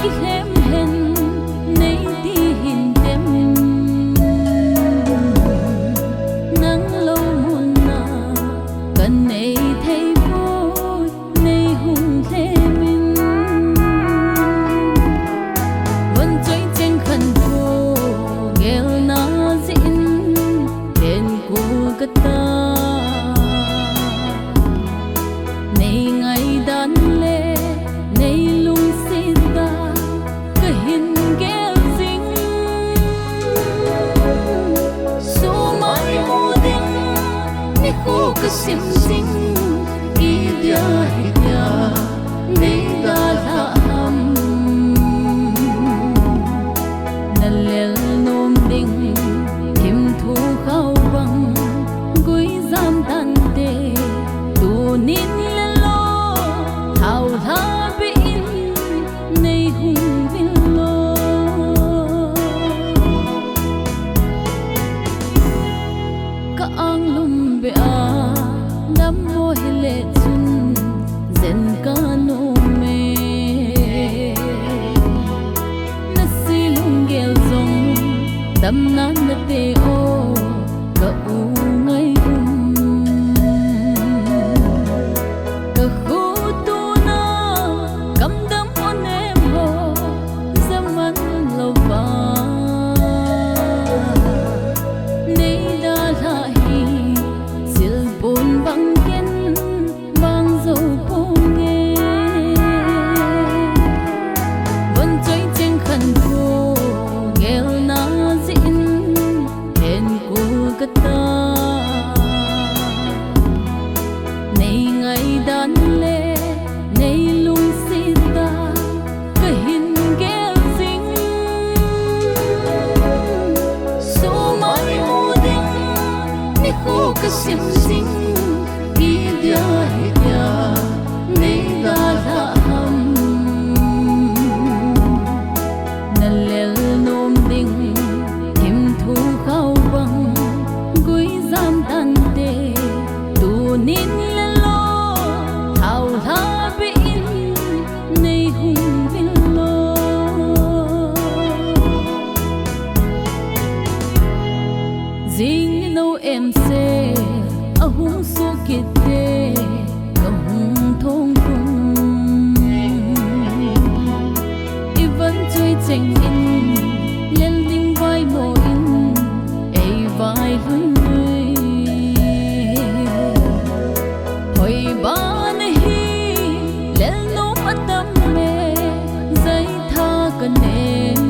ki hem hen nei ti hin tem nang lo mun na kan nei thei bo nei hung the min vẫn chơi trên khăn phố nghèo na zin đèn của cái ta nei ngày đan lê nei lung xin ta cái hin ghel zing số mai mô đinh ni khu cái sim zing ki dia hidia nei da la ham na lel nom ding him thu khao bang gui zam tan te tu nin le lo thao tha be in nei hung vin lo ka ang lum be a nam mo hele chun zen ka no me na silung gel zong dam nan na te o ka u ngai ka khu tu na kam dam on em ho zaman lo va nei da la hi sil bon bang ken bang zo po nghe vẫn chơi trên khăn phố nghèo na zin đèn của cái ta nei ngày đan lê nei lung xin ta cái hin ghel zing số mai mô đinh ni khu cái sim zing ki dia hidia nei da la ham na lel nom ding him thu khao bang gui zam tan te tu nin le lo thao tha be in nei hung vin lo zing no em se a hung su kit te ka hung thong tung i vẫn chơi cheng in len ding vai mo in ei vai hun lui hoi ba nahi len no atam me zai tha ka nem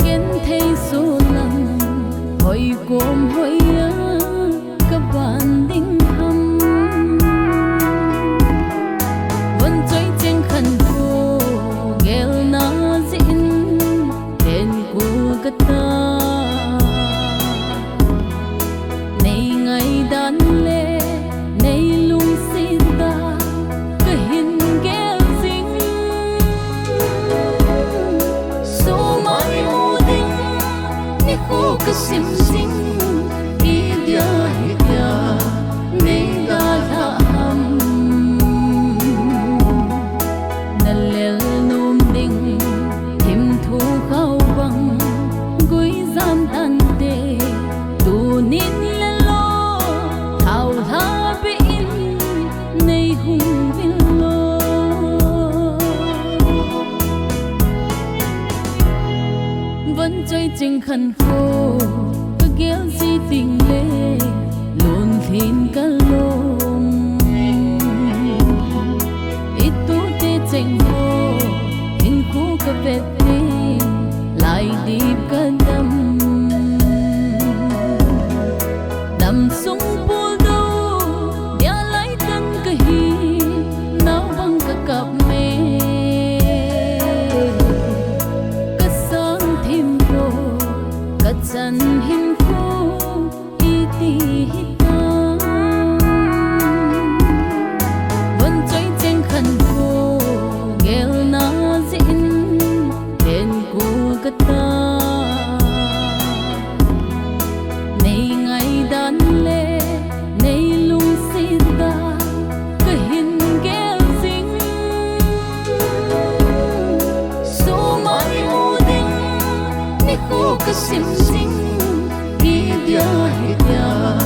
gen thei so lang hoi gom hoi a ka ban ding ham vẫn chơi trên khăn phố nghèo na zin đèn của cái ta nei ngày đan lê nei lung xin ta cái hin ghel zing số mai mô đinh ni khu cái sim zing ki dia hidia nei da la ham na lel nom ding him thu khao bang gui zam tan te tu nin le lo thao tha be in nei hung vin lo vẫn chơi trên khăn phố cái ghel si tình lê lộn thin cả lông ít tu te cheng ho in khu ka vet te lại deep ka dam sung pul do dia lai tan ka hi nau bang ka kap me ka sang thim ro ka chan him phu i ti hita vẫn chơi trên khăn phố nghèo na zin đèn của cái ta nei ngày đan lê ka sim sing ki dia hi dia